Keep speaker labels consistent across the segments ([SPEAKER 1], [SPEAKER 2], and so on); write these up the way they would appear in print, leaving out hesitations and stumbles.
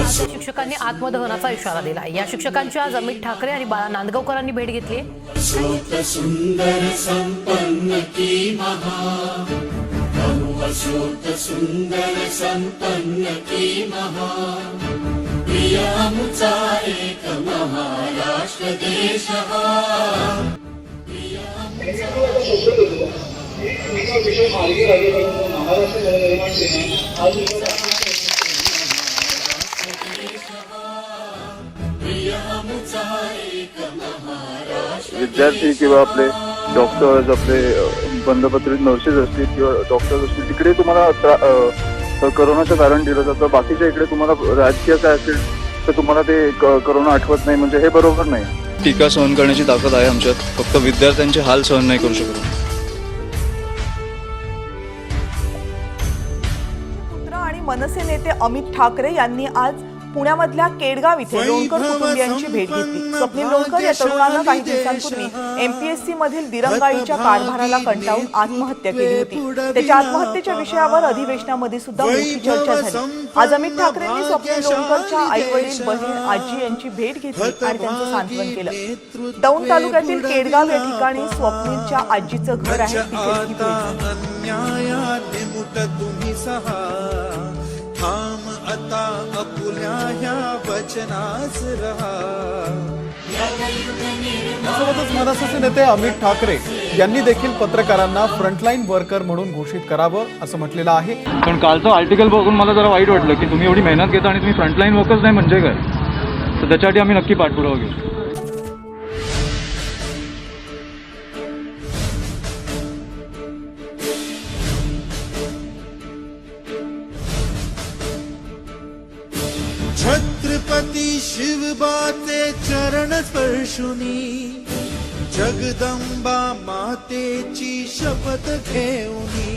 [SPEAKER 1] शिक्षकांनी आत्मदहनाचा इशारा दिला। या शिक्षकांची आज अमित ठाकरे आणि बाळा नांदगावकरांनी भेट घेतली।
[SPEAKER 2] सुंदर संपन्न की महा सुंदर संपन्न की महा प्रियामुचा एक महाराष्ट्र देश
[SPEAKER 3] विद्यार्थी किंवा आपले डॉक्टर्स, आपले बंधपत्रित नर्सेस असतील किंवा डॉक्टर्स असतील, तिकडे तुम्हाला करोनाचं कारण दिलं जातं, बाकीच्या इकडे तुम्हाला राजकीय काय असेल तर तुम्हाला ते करोना आठवत नाही, म्हणजे हे बरोबर नाही।
[SPEAKER 4] टीका सहन करण्याची ताकद आहे आमच्यात, फक्त विद्यार्थ्यांचे हाल सहन नाही करू शकत।
[SPEAKER 5] पुत्र आणि मनसे नेते अमित ठाकरे यांनी आज पुण्यामधल्या केडगाव इथे लोणकर कुटुंबियांची भेट घेतली। स्वप्नील लोणकर या तरुणानं काही दिवसांपूर्वी एमपीएससी मधील दिरंगाईच्या कारभाराला कंटाळून आत्महत्या केली होती। त्याच्या आत्महत्येच्या विषयावर अधिवेशनामध्ये सुद्धा मोठी चर्चा झाली। आज अमित ठाकरेंनी स्वप्नील लोणकरच्या आई-वडील, बहीण, आजी यांची भेट घेतली आणि त्यांचं सांत्वन केलं। दौंड तालुक्यातील केडगाव या ठिकाणी स्वप्नीलच्या आजीचं घर आहे, तिथे ही भेट झाली।
[SPEAKER 6] थांब आता अपुल्या ह्या वचनाच रहा।
[SPEAKER 7] सोबतच मनसेचे नेते अमित ठाकरे यांनी देखील पत्रकारांना फ्रंटलाईन वर्कर म्हणून घोषित करावं असं म्हटलेलं आहे।
[SPEAKER 4] पण कालचं आर्टिकल बघून मला जरा वाईट वाटलं की तुम्ही एवढी मेहनत घेता आणि तुम्ही फ्रंटलाईन वर्कर्स नाही म्हणजे काय, तर त्याच्यासाठी आम्ही नक्की पाठपुरावा घेऊ।
[SPEAKER 6] छत्रपती शिवबाचे चरण स्पर्शुनी जगदंबा मातेची शपथ घेऊनी।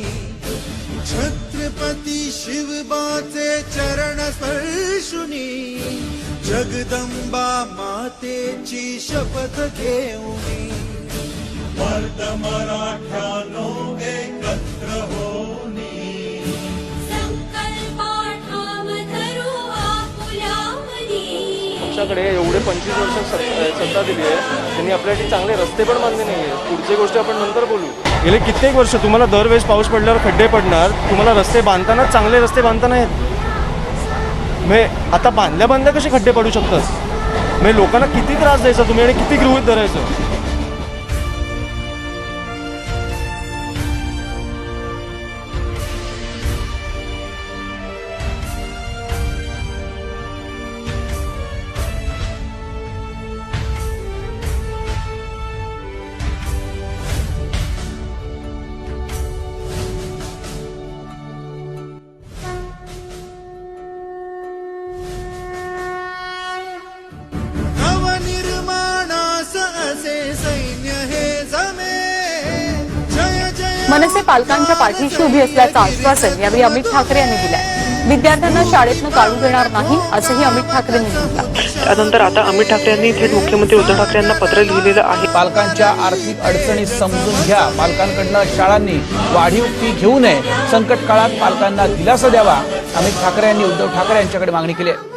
[SPEAKER 6] छत्रपती शिवबाचे चरण स्पर्शुनी जगदंबा मातेची शपथ घेऊनी।
[SPEAKER 2] मर्द मराठ्यानो एकत्र होनी
[SPEAKER 8] पक्षाकडे एवढे 25 वर्ष सत्ता दिली आहे, त्यांनी आपल्यासाठी चांगले रस्ते पण बांधले नाही आहे। पुढची गोष्ट आपण नंतर बोलू। गेले कित्येक वर्ष तुम्हाला दरवेळेस पाऊस पडल्यावर खड्डे पडणार, तुम्हाला रस्ते बांधताना चांगले रस्ते बांधताना आहेत। मग आता बांधल्या कसे खड्डे पडू शकतात? मग लोकांना किती त्रास द्यायचा तुम्ही आणि किती गृहीत धरायचं?
[SPEAKER 1] मनसे पालकांच्या पाठीशी उभी असल्याचं आश्वासन यावेळी अमित ठाकरे यांनी दिलंय। विद्यार्थ्यांना शाळेतनं काढू देणार नाही असंही अमित ठाकरेंनी म्हटलं।
[SPEAKER 9] त्यानंतर आता अमित ठाकरे यांनी थेट मुख्यमंत्री उद्धव ठाकरे यांना पत्र लिहिलेलं आहे।
[SPEAKER 10] पालकांच्या आर्थिक अडचणी समजून घ्या, पालकांकडनं शाळांनी वाढीव फी घेऊ नये, संकट काळात पालकांना दिलासा द्यावा, अमित ठाकरे यांनी उद्धव ठाकरे यांच्याकडे मागणी केली आहे।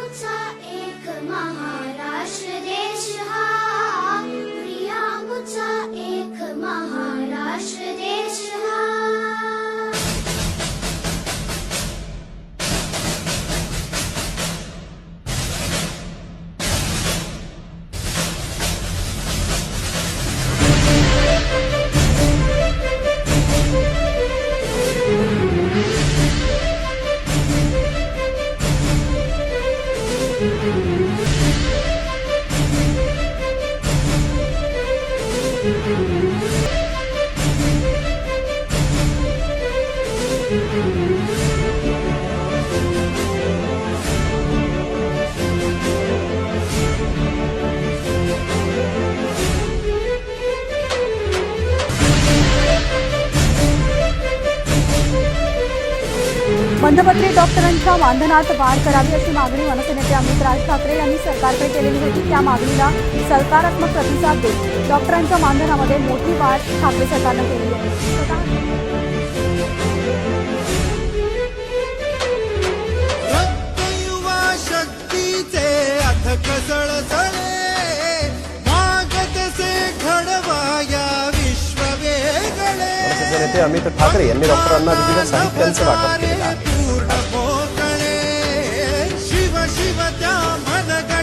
[SPEAKER 5] बंधपत्रित डॉक्टरांच्या मानधनात वाढ करावी अशी मागणी मनसे नेते अमित राज ठाकरे यांनी सरकारकडे केलेली होती। त्या मागणीला सकारात्मक प्रतिसाद देत डॉक्टरांच्या मानधनामध्ये मोठी वाढ ठाकरे सरकारनं केली आहे।
[SPEAKER 6] युवा शक्ती सळसळे मागतसे घडवाया विश्व वेगळे
[SPEAKER 11] मनसेचे नेते अमित ठाकरे यांनी डॉक्टरांना विविध साहित्यांचं वाटप केलेलं आहे.
[SPEAKER 6] पूर्ण मोकळे शिव शिव त्या मनगळे